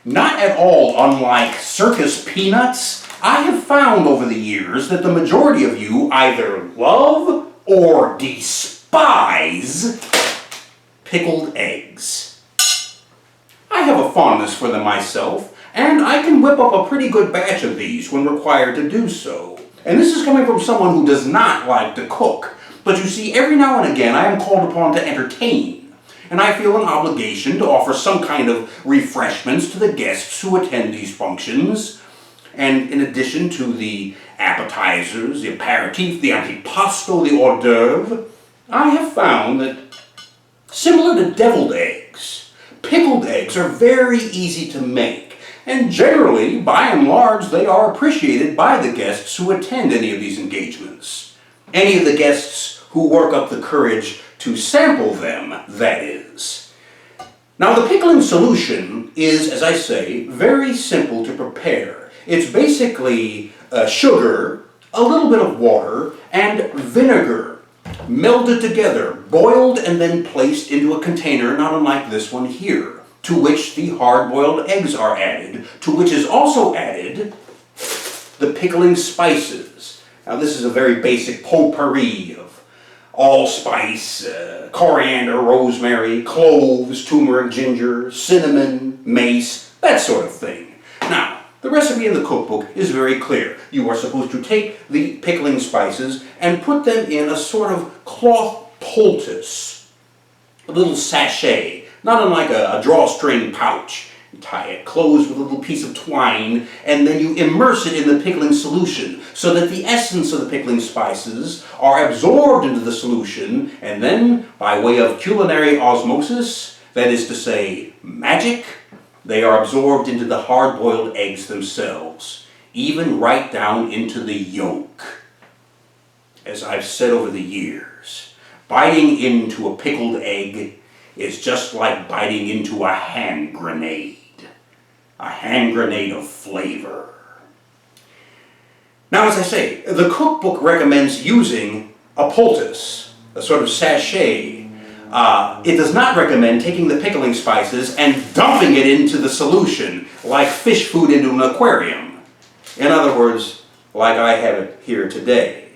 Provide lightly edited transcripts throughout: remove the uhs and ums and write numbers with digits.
Not at all unlike circus peanuts, I have found over the years that the majority of you either love or despise pickled eggs. I have a fondness for them myself, and I can whip up a pretty good batch of these when required to do so. And this is coming from someone who does not like to cook. But you see, every now and again I am called upon to entertain. And I feel an obligation to offer some kind of refreshments to the guests who attend these functions. And in addition to the appetizers, the aperitif, the antipasto, the hors d'oeuvre, I have found that, similar to deviled eggs, pickled eggs are very easy to make. And generally, by and large, they are appreciated by the guests who attend any of these engagements. Any of the guests who work up the courage to sample them, that is. Now, the pickling solution is, as I say, very simple to prepare. It's basically sugar, a little bit of water, and vinegar melded together, boiled and then placed into a container not unlike this one here, to which the hard-boiled eggs are added, to which is also added the pickling spices. Now, this is a very basic potpourri of allspice, coriander, rosemary, cloves, turmeric, ginger, cinnamon, mace, that sort of thing. Now, the recipe in the cookbook is very clear. You are supposed to take the pickling spices and put them in a sort of cloth poultice, a little sachet, not unlike a drawstring pouch. You tie it closed with a little piece of twine, and then you immerse it in the pickling solution so that the essence of the pickling spices are absorbed into the solution, and then, by way of culinary osmosis, that is to say, magic, they are absorbed into the hard-boiled eggs themselves, even right down into the yolk. As I've said over the years, biting into a pickled egg is just like biting into a hand grenade. A hand grenade of flavor. Now, as I say, the cookbook recommends using a poultice, a sort of sachet. It does not recommend taking the pickling spices and dumping it into the solution like fish food into an aquarium. In other words, like I have it here today.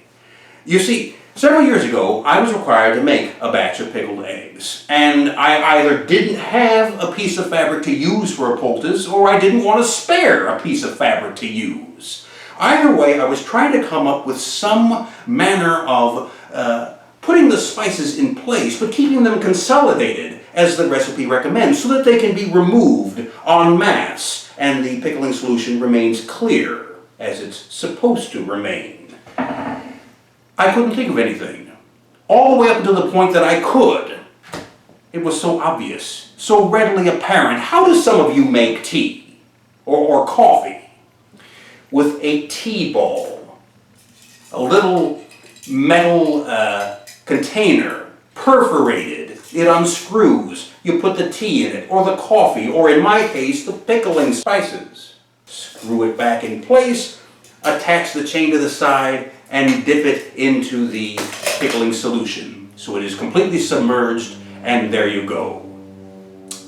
You see, several years ago, I was required to make a batch of pickled eggs, and I either didn't have a piece of fabric to use for a poultice, or I didn't want to spare a piece of fabric to use. Either way, I was trying to come up with some manner of putting the spices in place, but keeping them consolidated, as the recipe recommends, so that they can be removed en masse, and the pickling solution remains clear, as it's supposed to remain. I couldn't think of anything, all the way up until the point that I could. It was so obvious, so readily apparent. How do some of you make tea or coffee? With a tea ball, a little metal container, perforated, it unscrews. You put the tea in it, or the coffee, or in my case, the pickling spices. Screw it back in place, attach the chain to the side, and dip it into the pickling solution. So it is completely submerged, and there you go.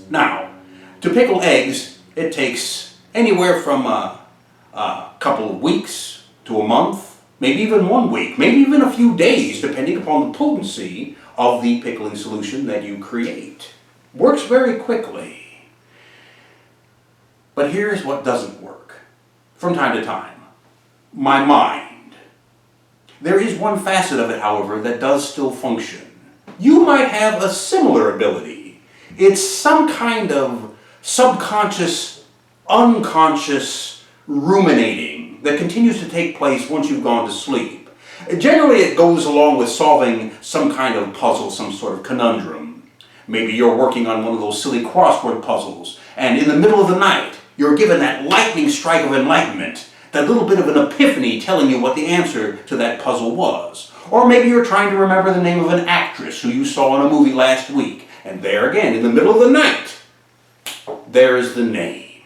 Now, to pickle eggs, it takes anywhere from a couple of weeks to a month, maybe even 1 week, maybe even a few days, depending upon the potency of the pickling solution that you create. Works very quickly. But here's what doesn't work. From time to time, my mind. There is one facet of it, however, that does still function. You might have a similar ability. It's some kind of subconscious, unconscious ruminating that continues to take place once you've gone to sleep. Generally, it goes along with solving some kind of puzzle, some sort of conundrum. Maybe you're working on one of those silly crossword puzzles, and in the middle of the night, you're given that lightning strike of enlightenment, that little bit of an epiphany telling you what the answer to that puzzle was. Or maybe you're trying to remember the name of an actress who you saw in a movie last week, and there again, in the middle of the night, there is the name.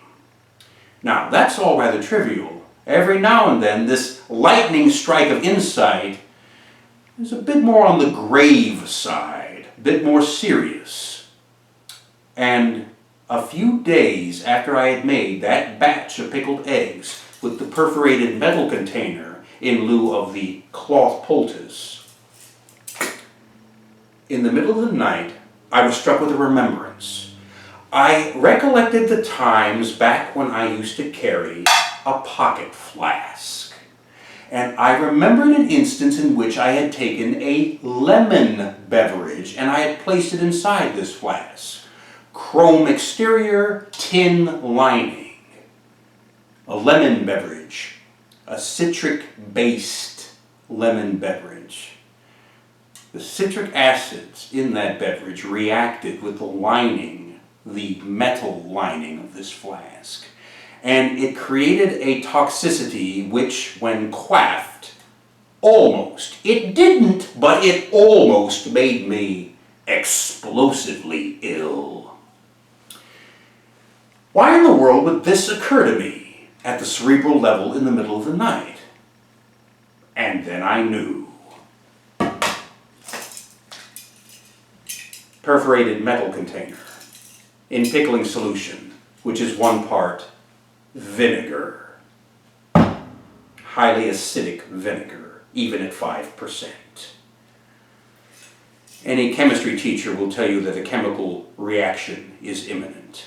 Now, that's all rather trivial. Every now and then, this lightning strike of insight is a bit more on the grave side, a bit more serious. And a few days after I had made that batch of pickled eggs with the perforated metal container in lieu of the cloth poultice, in the middle of the night, I was struck with a remembrance. I recollected the times back when I used to carry a pocket flask. And I remembered an instance in which I had taken a lemon beverage and I had placed it inside this flask. Chrome exterior, tin lining. A lemon beverage. A citric-based lemon beverage. The citric acids in that beverage reacted with the lining, the metal lining of this flask. And it created a toxicity which, when quaffed, it didn't, but it almost made me explosively ill. Why in the world would this occur to me at the cerebral level in the middle of the night? And then I knew. Perforated metal container in pickling solution, which is 1 part vinegar. Highly acidic vinegar, even at 5%. Any chemistry teacher will tell you that a chemical reaction is imminent.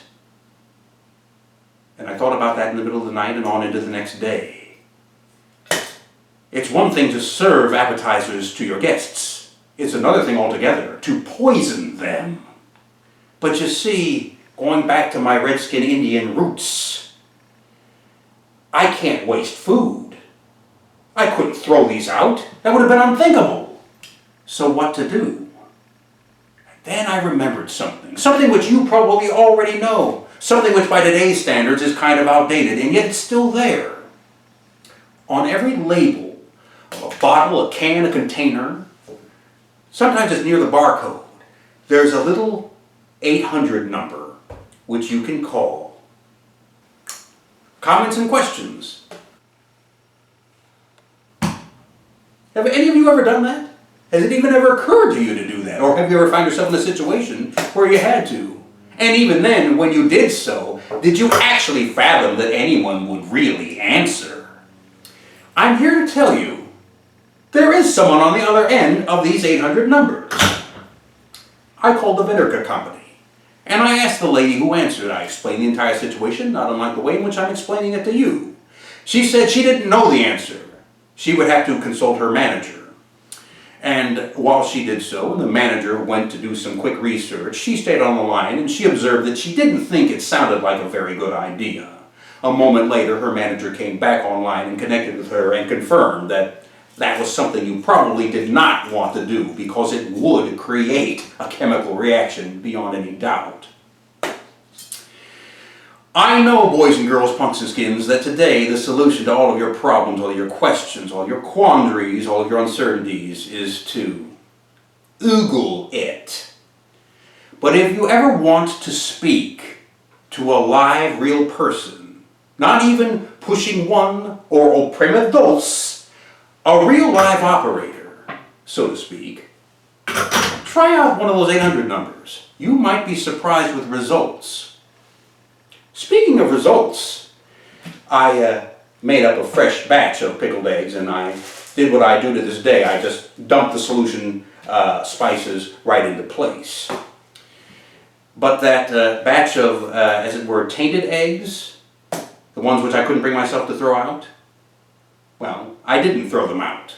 And I thought about that in the middle of the night and on into the next day. It's one thing to serve appetizers to your guests. It's another thing altogether to poison them. But you see, going back to my redskin Indian roots, I can't waste food. I couldn't throw these out. That would have been unthinkable. So what to do? Then I remembered something which you probably already know, something which by today's standards is kind of outdated, and yet it's still there. On every label of a bottle, a can, a container, sometimes it's near the barcode, there's a little 800 number which you can call. Comments and questions? Have any of you ever done that? Has it even ever occurred to you to do that? Or have you ever found yourself in a situation where you had to? And even then, when you did so, did you actually fathom that anyone would really answer? I'm here to tell you, there is someone on the other end of these 800 numbers. I called the vinegar company, and I asked the lady who answered. I explained the entire situation, not unlike the way in which I'm explaining it to you. She said she didn't know the answer. She would have to consult her manager. And while she did so, and the manager went to do some quick research, she stayed on the line and she observed that she didn't think it sounded like a very good idea. A moment later, her manager came back online and connected with her and confirmed that that was something you probably did not want to do because it would create a chemical reaction beyond any doubt. I know, boys and girls, punks and skins, that today the solution to all of your problems, all of your questions, all of your quandaries, all of your uncertainties is to oogle it. But if you ever want to speak to a live, real person, not even pushing one or au prima dos, a real live operator, so to speak, try out one of those 800 numbers. You might be surprised with results. Speaking of results, I made up a fresh batch of pickled eggs, and I did what I do to this day. I just dumped the solution spices right into place. But that batch of, as it were, tainted eggs, the ones which I couldn't bring myself to throw out, well, I didn't throw them out.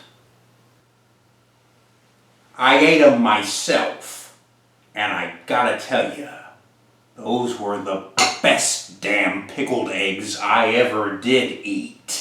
I ate them myself, and I gotta tell you, those were the best damn pickled eggs I ever did eat.